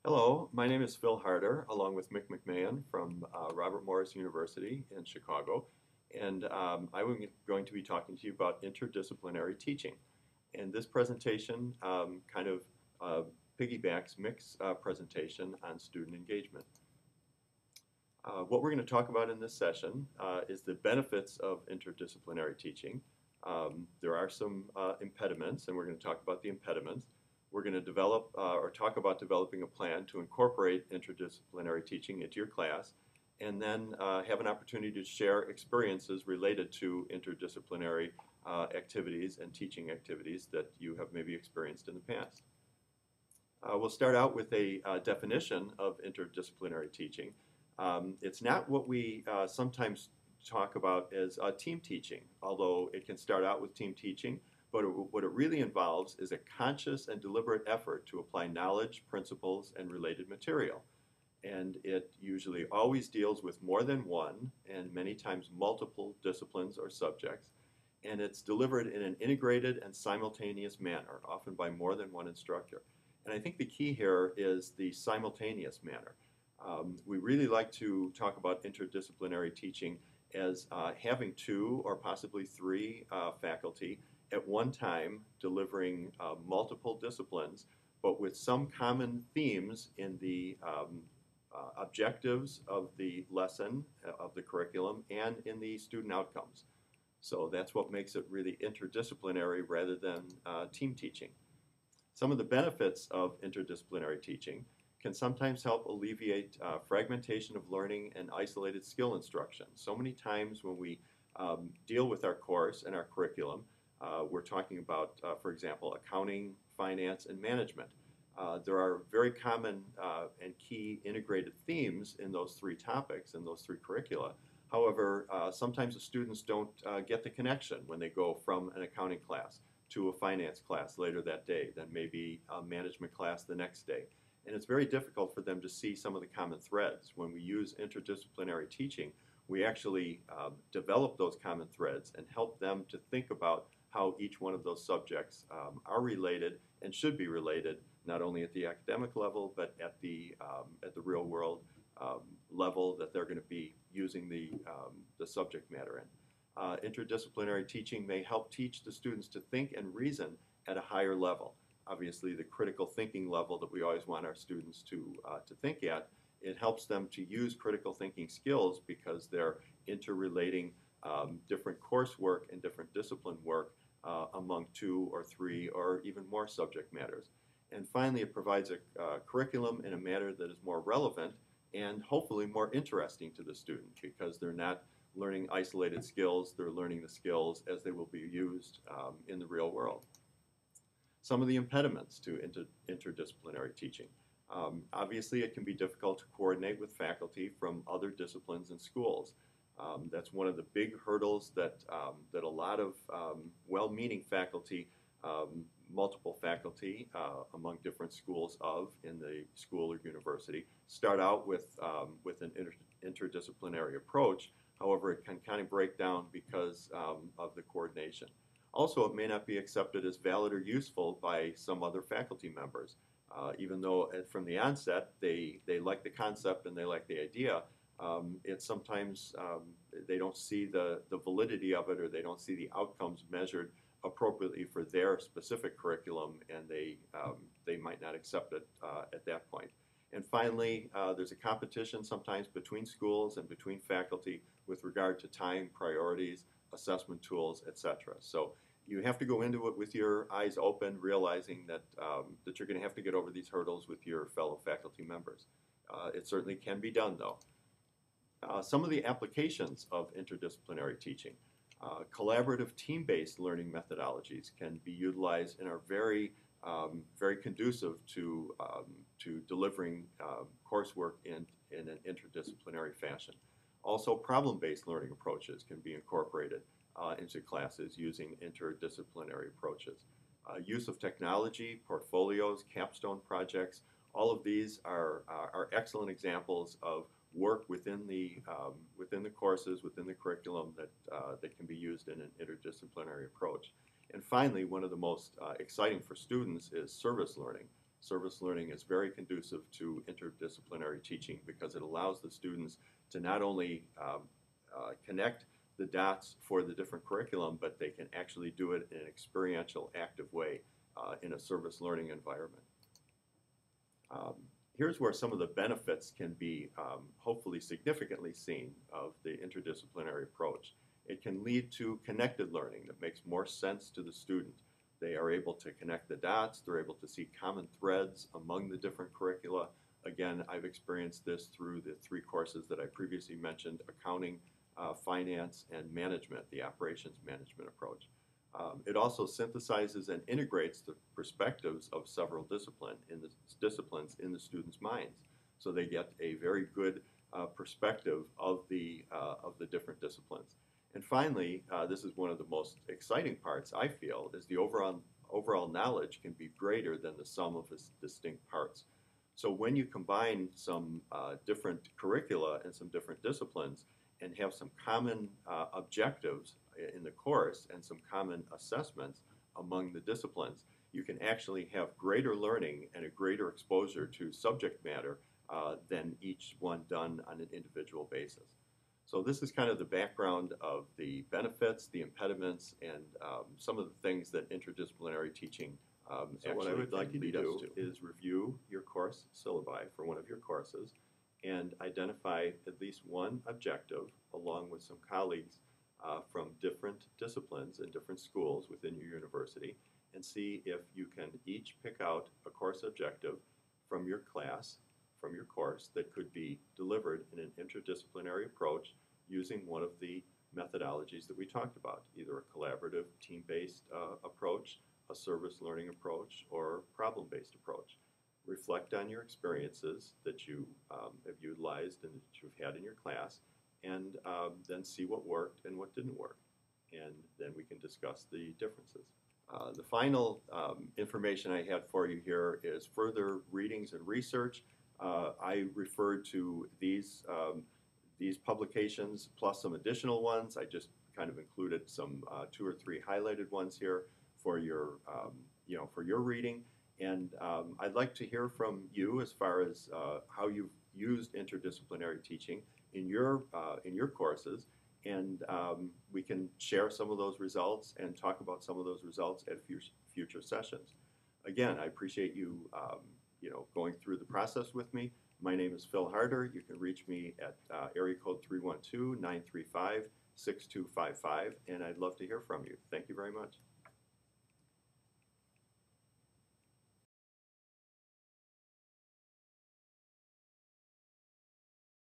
Hello, my name is Phil Harder, along with Mick McMahon from Robert Morris University in Chicago. And I'm going to be talking to you about interdisciplinary teaching. And this presentation kind of uh, piggybacks Mick's presentation on student engagement. What we're going to talk about in this session is the benefits of interdisciplinary teaching. There are some impediments, and we're going to talk about the impediments. We're going to develop or talk about developing a plan to incorporate interdisciplinary teaching into your class, and then have an opportunity to share experiences related to interdisciplinary activities and teaching activities that you have maybe experienced in the past. We'll start out with a definition of interdisciplinary teaching. It's not what we sometimes talk about as team teaching, although it can start out with team teaching, but what it really involves is a conscious and deliberate effort to apply knowledge, principles, and related material. And it usually always deals with more than one, and many times multiple disciplines or subjects, and it's delivered in an integrated and simultaneous manner, often by more than one instructor. And I think the key here is the simultaneous manner. We really like to talk about interdisciplinary teaching as having two or possibly three faculty at one time delivering multiple disciplines, but with some common themes in the objectives of the lesson, of the curriculum, and in the student outcomes. So that's what makes it really interdisciplinary rather than team teaching. Some of the benefits of interdisciplinary teaching can sometimes help alleviate fragmentation of learning and isolated skill instruction. So many times when we deal with our course and our curriculum, we're talking about, for example, accounting, finance, and management. There are very common and key integrated themes in those three topics, in those three curricula. However, sometimes the students don't get the connection when they go from an accounting class to a finance class later that day, then maybe a management class the next day. And it's very difficult for them to see some of the common threads. When we use interdisciplinary teaching, we actually develop those common threads and help them to think about how each one of those subjects are related and should be related, not only at the academic level, but at the real world level that they're going to be using the subject matter in. Interdisciplinary teaching may help teach the students to think and reason at a higher level. Obviously, the critical thinking level that we always want our students to think at, it helps them to use critical thinking skills because they're interrelating different coursework and different discipline work among two or three or even more subject matters. And finally, it provides a curriculum in a manner that is more relevant and hopefully more interesting to the student because they're not learning isolated skills, they're learning the skills as they will be used in the real world. Some of the impediments to interdisciplinary teaching. Obviously, it can be difficult to coordinate with faculty from other disciplines and schools. That's one of the big hurdles that a lot of well-meaning faculty, multiple faculty among different schools in the school or university, start out with an interdisciplinary approach. However, it can kind of break down because of the coordination. Also, it may not be accepted as valid or useful by some other faculty members. Even though from the onset they like the concept and they like the idea, it's sometimes they don't see the validity of it or they don't see the outcomes measured appropriately for their specific curriculum, and they might not accept it at that point. And finally, there's a competition sometimes between schools and between faculty with regard to time, priorities, assessment tools, etc. So you have to go into it with your eyes open, realizing that you're going to have to get over these hurdles with your fellow faculty members. It certainly can be done, though. Some of the applications of interdisciplinary teaching. Collaborative team-based learning methodologies can be utilized and are very conducive to delivering coursework in an interdisciplinary fashion. Also, problem-based learning approaches can be incorporated into classes using interdisciplinary approaches. Use of technology, portfolios, capstone projects, all of these are excellent examples of work within the courses, within the curriculum that can be used in an interdisciplinary approach. And finally, one of the most exciting for students is service learning. service learning is very conducive to interdisciplinary teaching because it allows the students to not only connect the dots for the different curriculum, but they can actually do it in an experiential, active way in a service learning environment. Here's where some of the benefits can be hopefully significantly seen of the interdisciplinary approach. It can lead to connected learning that makes more sense to the student. They are able to connect the dots, they're able to see common threads among the different curricula. Again, I've experienced this through the 3 courses that I previously mentioned: accounting, finance, and management, the operations management approach. It also synthesizes and integrates the perspectives of several disciplines in the students' minds, so they get a very good perspective of the different disciplines. And finally, this is one of the most exciting parts, I feel, is the overall knowledge can be greater than the sum of its distinct parts. So when you combine some different curricula and some different disciplines and have some common objectives in the course and some common assessments among the disciplines, you can actually have greater learning and a greater exposure to subject matter than each one done on an individual basis. So this is kind of the background of the benefits, the impediments, and some of the things that interdisciplinary teaching So what I would like you to do is review your course syllabi for one of your courses and identify at least one objective along with some colleagues from different disciplines and different schools within your university, and see if you can each pick out a course objective from your class, from your course, that could be delivered in an interdisciplinary approach using one of the methodologies that we talked about, either a collaborative, team-based approach, a service learning approach, or problem-based approach. Reflect on your experiences that you have utilized and that you've had in your class, and then see what worked and what didn't work. And then we can discuss the differences. The final information I had for you here is further readings and research. I referred to these publications plus some additional ones. I just kind of included some 2 or 3 highlighted ones here for your, for your reading. And I'd like to hear from you as far as how you've used interdisciplinary teaching in your courses, and we can share some of those results and talk about some of those results at future sessions. Again, I appreciate you, going through the process with me. My name is Phil Harder. You can reach me at area code 312-935-6255, and I'd love to hear from you. Thank you very much.